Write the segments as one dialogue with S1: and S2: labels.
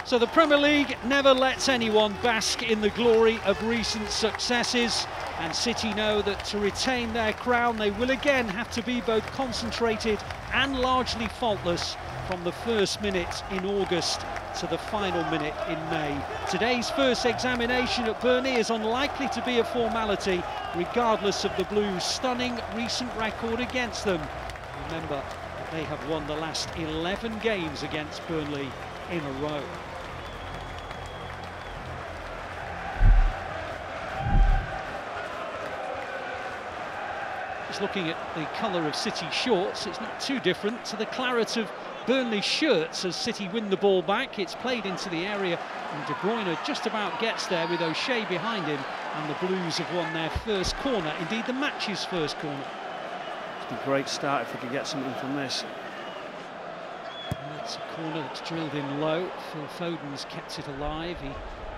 S1: So the Premier League never lets anyone bask in the glory of recent successes, and City know that to retain their crown they will again have to be both concentrated and largely faultless from the first minute in August to the final minute in May. Today's first examination at Burnley is unlikely to be a formality, regardless of the Blues' stunning recent record against them. Remember that they have won the last 11 games against Burnley in a row. Just looking at the colour of City shorts, it's not too different to the claret of Burnley shirts as City win the ball back. It's played into the area and De Bruyne just about gets there with O'Shea behind him, and the Blues have won their first corner, indeed the match's first corner.
S2: It's a great start if we could get something from this.
S1: It's a corner that's drilled in low. Phil Foden's kept it alive. He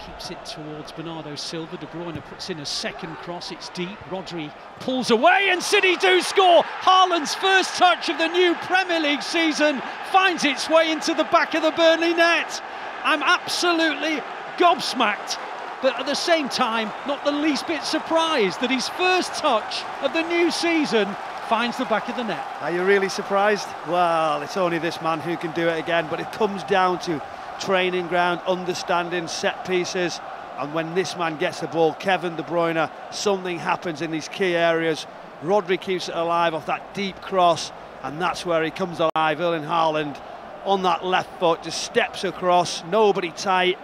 S1: keeps it towards Bernardo Silva. De Bruyne puts in a second cross. It's deep. Rodri pulls away and City do score. Haaland's first touch of the new Premier League season finds its way into the back of the Burnley net. I'm absolutely gobsmacked, but at the same time not the least bit surprised that his first touch of the new season finds the back of the net.
S2: Are you really surprised? Well, it's only this man who can do it again, but it comes down to training ground, understanding set pieces, and when this man gets the ball, Kevin De Bruyne, something happens in these key areas. Rodri keeps it alive off that deep cross, and that's where he comes alive. Erling Haaland on that left foot just steps across, nobody tight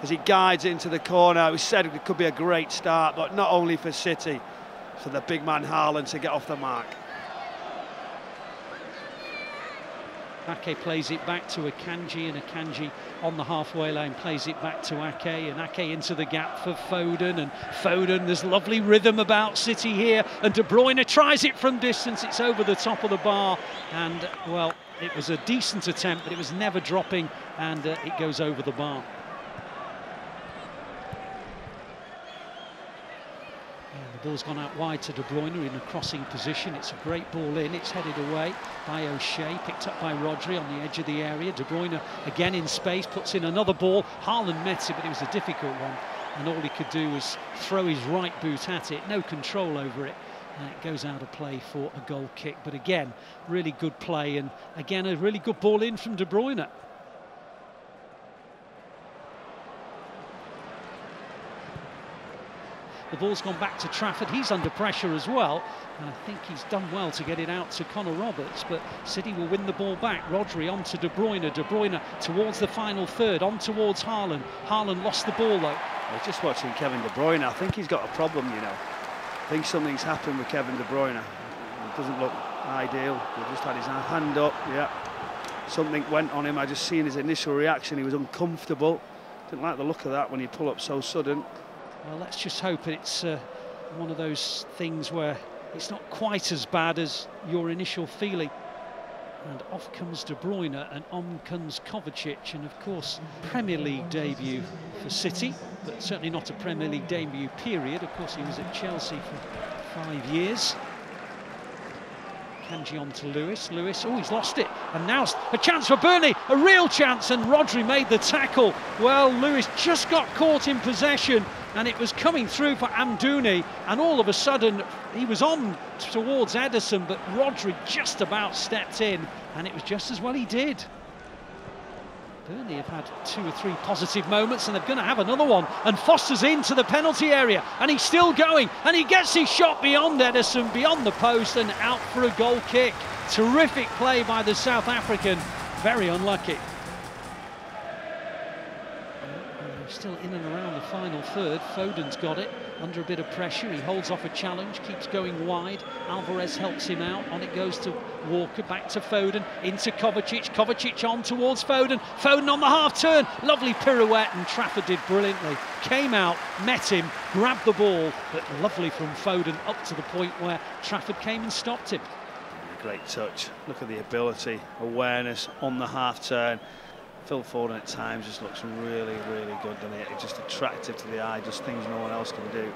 S2: as he guides it into the corner. We said it could be a great start, but not only for City, for the big man Haaland to get off the mark.
S1: Ake plays it back to Akanji, and Akanji on the halfway line plays it back to Ake, and Ake into the gap for Foden, and Foden, there's lovely rhythm about City here, and De Bruyne tries it from distance. It's over the top of the bar, and well, it was a decent attempt, but it was never dropping, and it goes over the bar. The ball's gone out wide to De Bruyne in a crossing position. It's a great ball in. It's headed away by O'Shea, picked up by Rodri on the edge of the area. De Bruyne again in space, puts in another ball. Haaland met it, but it was a difficult one, and all he could do was throw his right boot at it. No control over it. And it goes out of play for a goal kick. But again, really good play, and again a really good ball in from De Bruyne. The ball's gone back to Trafford. He's under pressure as well, and I think he's done well to get it out to Connor Roberts, but City will win the ball back. Rodri on to De Bruyne. De Bruyne towards the final third, on towards Haaland. Haaland lost the ball though.
S2: I was just watching Kevin De Bruyne. I think he's got a problem, you know. I think something's happened with Kevin De Bruyne. It doesn't look ideal. He just had his hand up, yeah. Something went on him. I just seen his initial reaction. He was uncomfortable. Didn't like the look of that when you pull up so sudden.
S1: Well, let's just hope it's one of those things where it's not quite as bad as your initial feeling. And off comes De Bruyne, and on comes Kovacic, and of course Premier League debut for City, but certainly not a Premier League debut period. Of course he was at Chelsea for 5 years. Kanji on to Lewis. Lewis, oh, he's lost it, and now a chance for Burnley, a real chance, and Rodri made the tackle. Well, Lewis just got caught in possession, and it was coming through for Amdouni, and all of a sudden he was on towards Ederson, but Rodri just about stepped in, and it was just as well he did. Burnley have had 2 or 3 positive moments, and they're going to have another one, and Foster's into the penalty area, and he's still going, and he gets his shot beyond Ederson, beyond the post, and out for a goal kick. Terrific play by the South African, very unlucky. Still in and around the final third. Foden's got it under a bit of pressure. He holds off a challenge, keeps going wide. Alvarez helps him out. On it goes to Walker, back to Foden, into Kovacic. Kovacic on towards Foden. Foden on the half turn. Lovely pirouette, and Trafford did brilliantly. Came out, met him, grabbed the ball, but lovely from Foden up to the point where Trafford came and stopped him.
S2: Great touch. Look at the ability, awareness on the half turn. Phil Foden at times just looks really, really good, doesn't it? It's just attractive to the eye, just things no one else can do.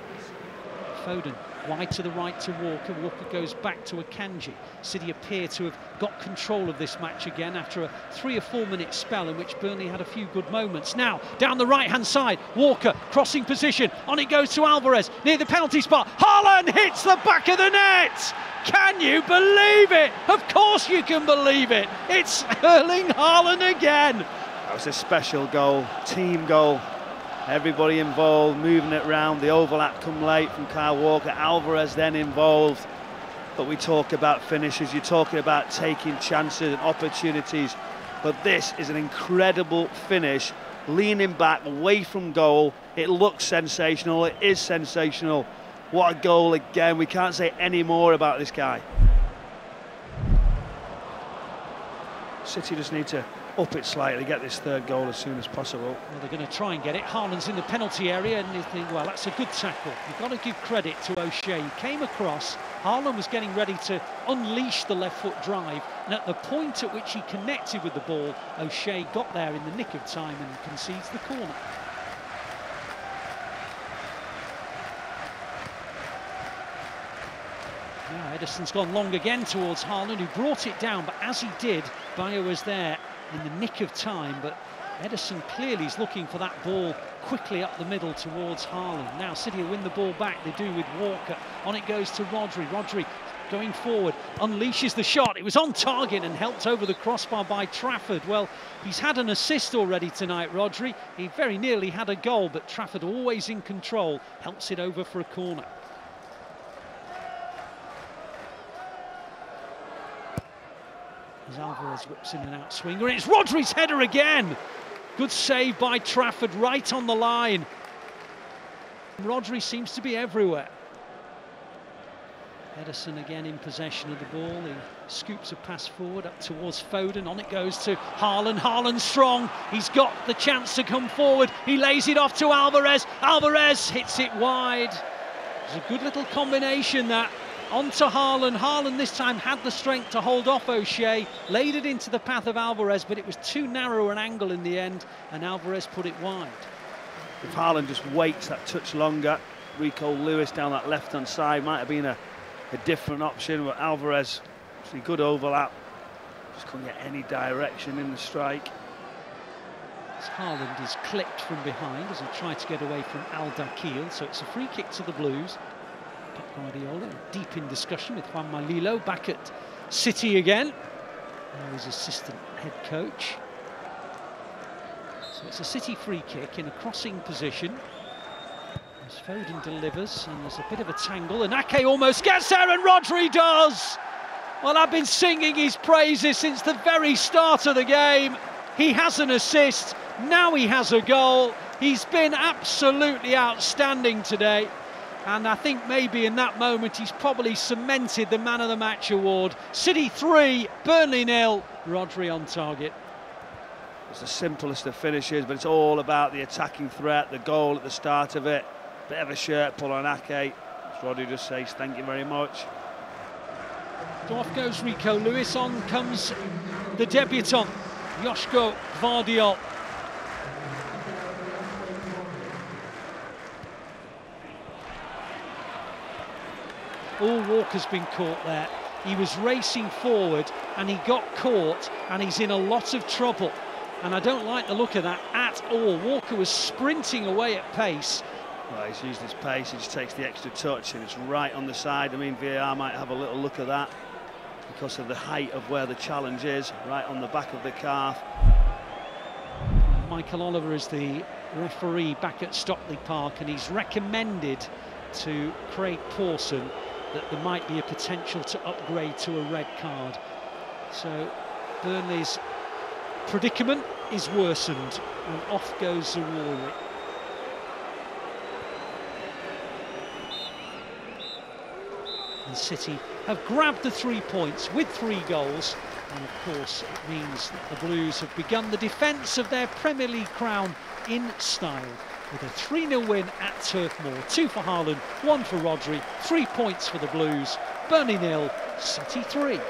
S1: Foden Wide to the right to Walker. Walker goes back to Akanji. City appear to have got control of this match again after a 3 or 4 minute spell in which Burnley had a few good moments. Now, down the right-hand side, Walker, crossing position. On it goes to Alvarez, near the penalty spot. Haaland hits the back of the net! Can you believe it? Of course you can believe it. It's Erling Haaland again.
S2: That was a special goal, team goal. Everybody involved, moving it round. The overlap come late from Kyle Walker. Alvarez then involved. But we talk about finishes. You're talking about taking chances and opportunities. But this is an incredible finish. Leaning back, away from goal. It looks sensational. It is sensational. What a goal again. We can't say any more about this guy. City just need to up it slightly, get this third goal as soon as possible.
S1: Well, they're going to try and get it. Haaland's in the penalty area, and you think, well, that's a good tackle. You've got to give credit to O'Shea. He came across, Haaland was getting ready to unleash the left foot drive, and at the point at which he connected with the ball, O'Shea got there in the nick of time and concedes the corner. Now Ederson's gone long again towards Haaland, who brought it down, but as he did, Bayo was there in the nick of time, but Ederson clearly is looking for that ball quickly up the middle towards Haaland. Now City will win the ball back, they do with Walker. On it goes to Rodri. Rodri going forward, unleashes the shot. It was on target and helped over the crossbar by Trafford. Well, he's had an assist already tonight, Rodri. He very nearly had a goal, but Trafford always in control, helps it over for a corner. As Alvarez whips in an outswinger, and it's Rodri's header again. Good save by Trafford, right on the line. Rodri seems to be everywhere. Ederson again in possession of the ball. He scoops a pass forward up towards Foden. On it goes to Haaland. Haaland's strong. He's got the chance to come forward. He lays it off to Alvarez. Alvarez hits it wide. It's a good little combination that. On to Haaland. Haaland this time had the strength to hold off O'Shea, laid it into the path of Alvarez, but it was too narrow an angle in the end, and Alvarez put it wide.
S2: If Haaland just waits that touch longer, Rico Lewis down that left-hand side might have been a different option, but Alvarez, see, good overlap, just couldn't get any direction in the strike.
S1: As Haaland is clipped from behind as he tried to get away from Al-Dakil, so it's a free kick to the Blues. Guardiola deep in discussion with Juan Malilo back at City again. Now his assistant head coach. So it's a City free kick in a crossing position. As Foden delivers, and there's a bit of a tangle, and Ake almost gets there, and Rodri does! Well, I've been singing his praises since the very start of the game. He has an assist, now he has a goal. He's been absolutely outstanding today. And I think maybe in that moment he's probably cemented the Man of the Match award. City 3, Burnley 0, Rodri on target.
S2: It's the simplest of finishes, but it's all about the attacking threat, the goal at the start of it. Bit of a shirt pull on Ake. Rodri just says thank you very much.
S1: So off goes Rico Lewis, on comes the debutant, Joško Gvardiol. Walker's been caught there. He was racing forward and he got caught, and he's in a lot of trouble. And I don't like the look of that at all. Walker was sprinting away at pace.
S2: Well, he's used his pace, he just takes the extra touch, and it's right on the side. I mean, VAR might have a little look at that because of the height of where the challenge is, right on the back of the calf.
S1: Michael Oliver is the referee back at Stockley Park, and he's recommended to Craig Pawson that there might be a potential to upgrade to a red card. So Burnley's predicament is worsened, and off goes Zaroury. And City have grabbed the 3 points with 3 goals, and of course it means that the Blues have begun the defence of their Premier League crown in style, with a 3-0 win at Turf Moor. 2 for Haaland, 1 for Rodri, 3 points for the Blues. Burnley 0, City 3.